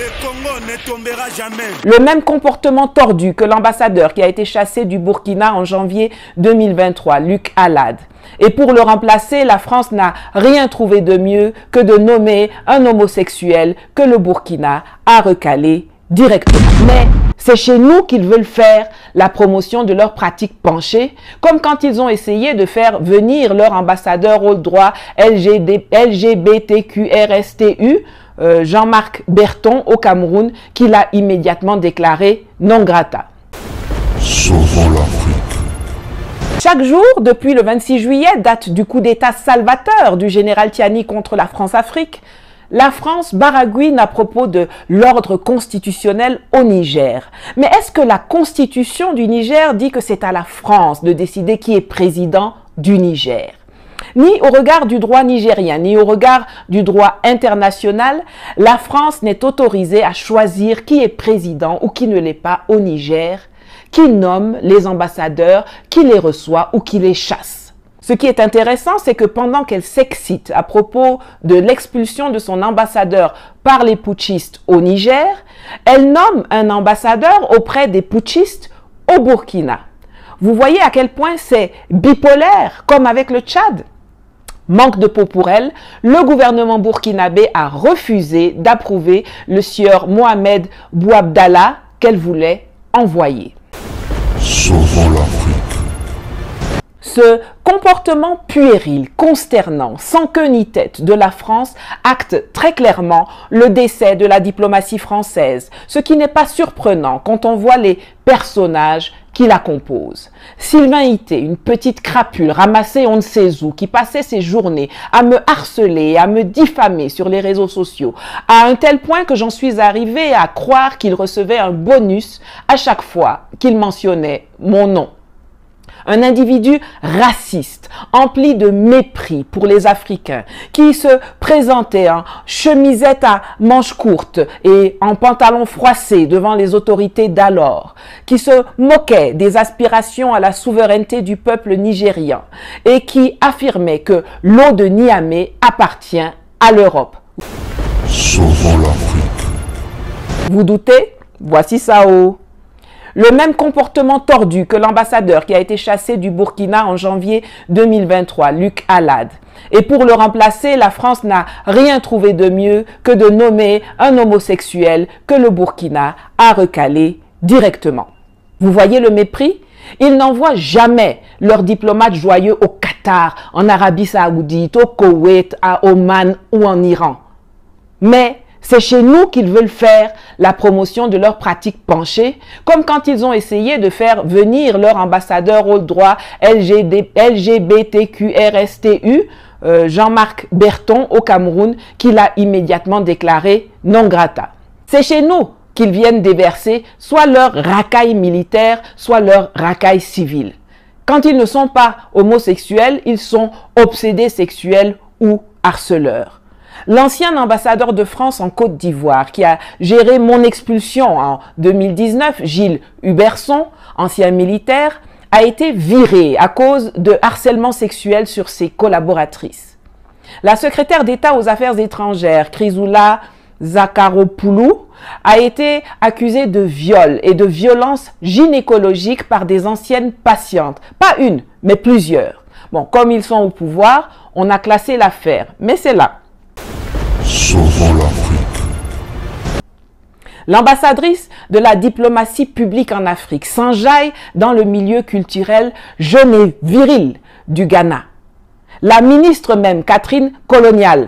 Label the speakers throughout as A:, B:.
A: Le Congo ne tombera jamais.
B: Le même comportement tordu que l'ambassadeur qui a été chassé du Burkina en janvier 2023, Luc Alade. Et pour le remplacer, la France n'a rien trouvé de mieux que de nommer un homosexuel que le Burkina a recalé directement. Mais c'est chez nous qu'ils veulent faire la promotion de leurs pratiques penchées, comme quand ils ont essayé de faire venir leur ambassadeur aux droits LGBTQRSTU, Jean-Marc Berton, au Cameroun, qui l'a immédiatement déclaré non grata.
C: Sauvons l'Afrique.
B: Chaque jour, depuis le 26 juillet, date du coup d'État salvateur du général Tiani contre la France-Afrique, la France baragouine à propos de l'ordre constitutionnel au Niger. Mais est-ce que la constitution du Niger dit que c'est à la France de décider qui est président du Niger? Ni au regard du droit nigérien, ni au regard du droit international, la France n'est autorisée à choisir qui est président ou qui ne l'est pas au Niger, qui nomme les ambassadeurs, qui les reçoit ou qui les chasse. Ce qui est intéressant, c'est que pendant qu'elle s'excite à propos de l'expulsion de son ambassadeur par les putschistes au Niger, elle nomme un ambassadeur auprès des putschistes au Burkina. Vous voyez à quel point c'est bipolaire, comme avec le Tchad. Manque de peau pour elle, le gouvernement burkinabé a refusé d'approuver le sieur Mohamed Bouabdallah qu'elle voulait envoyer.
C: Sauvons l'Afrique.
B: Ce comportement puéril, consternant, sans queue ni tête de la France acte très clairement le décès de la diplomatie française, ce qui n'est pas surprenant quand on voit les personnages qui la composent. Sylvain Ité, une petite crapule ramassée on ne sait où, qui passait ses journées à me harceler et à me diffamer sur les réseaux sociaux, à un tel point que j'en suis arrivée à croire qu'il recevait un bonus à chaque fois qu'il mentionnait mon nom. Un individu raciste, empli de mépris pour les Africains, qui se présentait en chemisette à manches courtes et en pantalon froissé devant les autorités d'alors, qui se moquait des aspirations à la souveraineté du peuple nigérian et qui affirmait que l'eau de Niamey appartient à l'Europe.
C: Sauvons l'Afrique.
B: Vous doutez? Voici Sao. Le même comportement tordu que l'ambassadeur qui a été chassé du Burkina en janvier 2023, Luc Alade. Et pour le remplacer, la France n'a rien trouvé de mieux que de nommer un homosexuel que le Burkina a recalé directement. Vous voyez le mépris? Ils n'envoient jamais leurs diplomates joyeux au Qatar, en Arabie Saoudite, au Koweït, à Oman ou en Iran. Mais c'est chez nous qu'ils veulent faire la promotion de leurs pratiques penchées, comme quand ils ont essayé de faire venir leur ambassadeur aux droits LGBTQRSTU, Jean-Marc Berton, au Cameroun, qui l'a immédiatement déclaré non grata. C'est chez nous qu'ils viennent déverser soit leur racaille militaire, soit leur racaille civile. Quand ils ne sont pas homosexuels, ils sont obsédés sexuels ou harceleurs. L'ancien ambassadeur de France en Côte d'Ivoire qui a géré mon expulsion en 2019, Gilles Huberson, ancien militaire, a été viré à cause de harcèlement sexuel sur ses collaboratrices. La secrétaire d'État aux Affaires étrangères, Chrysoula Zakharopoulou, a été accusée de viol et de violence gynécologique par des anciennes patientes. Pas une, mais plusieurs. Bon, comme ils sont au pouvoir, on a classé l'affaire, mais c'est là.
C: Sauvons l'Afrique.
B: L'ambassadrice de la diplomatie publique en Afrique s'enjaille dans le milieu culturel jeune et viril du Ghana. La ministre même, Catherine Colonna,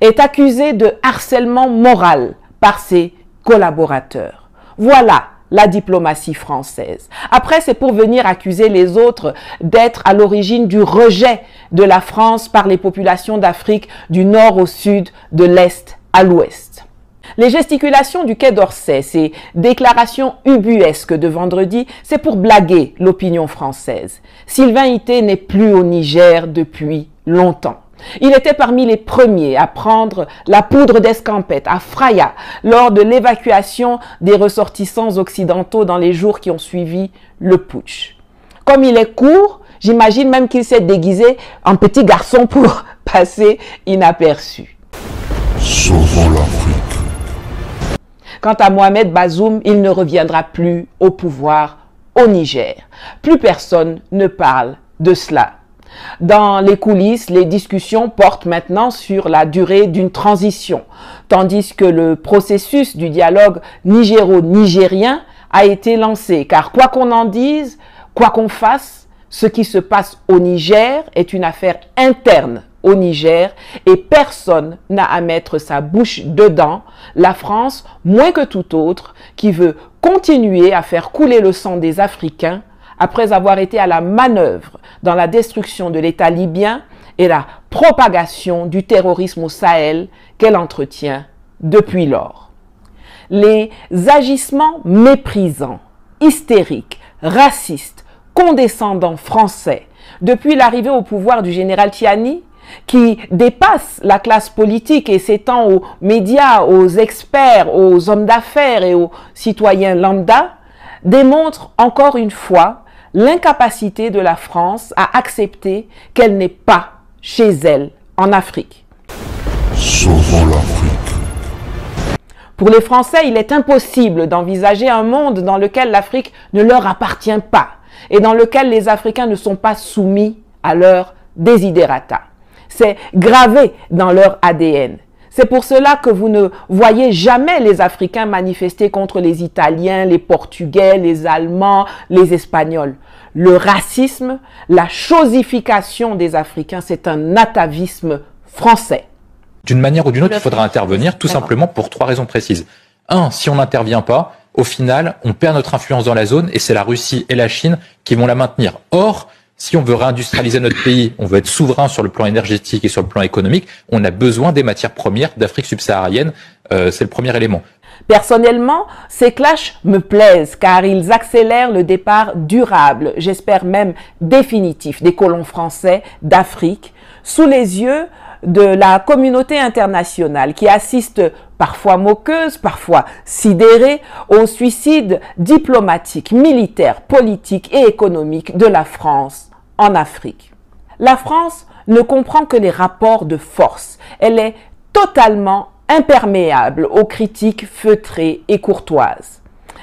B: est accusée de harcèlement moral par ses collaborateurs. Voilà la diplomatie française. Après, c'est pour venir accuser les autres d'être à l'origine du rejet de la France par les populations d'Afrique du nord au sud, de l'est à l'ouest. Les gesticulations du Quai d'Orsay, ces déclarations ubuesques de vendredi, c'est pour blaguer l'opinion française. Sylvain Ité n'est plus au Niger depuis longtemps. Il était parmi les premiers à prendre la poudre d'escampette à Fraya lors de l'évacuation des ressortissants occidentaux dans les jours qui ont suivi le putsch. Comme il est court, j'imagine même qu'il s'est déguisé en petit garçon pour passer inaperçu.
C: Sauvons l'Afrique.
B: Quant à Mohamed Bazoum, il ne reviendra plus au pouvoir au Niger. Plus personne ne parle de cela. Dans les coulisses, les discussions portent maintenant sur la durée d'une transition, tandis que le processus du dialogue nigéro-nigérien a été lancé. Car quoi qu'on en dise, quoi qu'on fasse, ce qui se passe au Niger est une affaire interne au Niger et personne n'a à mettre sa bouche dedans. La France, moins que tout autre, qui veut continuer à faire couler le sang des Africains après avoir été à la manœuvre dans la destruction de l'État libyen et la propagation du terrorisme au Sahel qu'elle entretient depuis lors. Les agissements méprisants, hystériques, racistes, condescendants français depuis l'arrivée au pouvoir du général Tiani, qui dépasse la classe politique et s'étend aux médias, aux experts, aux hommes d'affaires et aux citoyens lambda, démontrent encore une fois l'incapacité de la France à accepter qu'elle n'est pas chez elle en Afrique.
C: Sauvons l'Afrique.
B: Pour les Français, il est impossible d'envisager un monde dans lequel l'Afrique ne leur appartient pas et dans lequel les Africains ne sont pas soumis à leurs desiderata. C'est gravé dans leur ADN. C'est pour cela que vous ne voyez jamais les Africains manifester contre les Italiens, les Portugais, les Allemands, les Espagnols. Le racisme, la chosification des Africains, c'est un atavisme français.
D: D'une manière ou d'une autre, il faudra intervenir tout simplement pour 3 raisons précises. 1, si on n'intervient pas, au final, on perd notre influence dans la zone et c'est la Russie et la Chine qui vont la maintenir. Or, si on veut réindustrialiser notre pays, on veut être souverain sur le plan énergétique et sur le plan économique, on a besoin des matières premières d'Afrique subsaharienne. C'est le premier élément.
B: Personnellement, ces clashs me plaisent car ils accélèrent le départ durable, j'espère même définitif, des colons français d'Afrique, sous les yeux de la communauté internationale qui assiste parfois moqueuse, parfois sidérée au suicide diplomatique, militaire, politique et économique de la France en Afrique. La France ne comprend que les rapports de force. Elle est totalement imperméable aux critiques feutrées et courtoises.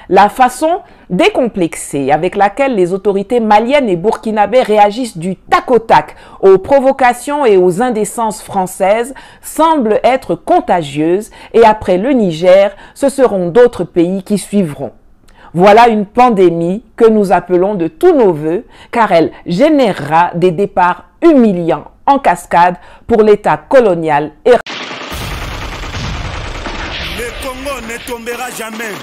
B: La façon décomplexée avec laquelle les autorités maliennes et burkinabées réagissent du tac au tac aux provocations et aux indécences françaises semble être contagieuse et après le Niger, ce seront d'autres pays qui suivront. Voilà une pandémie que nous appelons de tous nos vœux car elle générera des départs humiliants en cascade pour l'État colonial et
A: le Congo ne tombera jamais.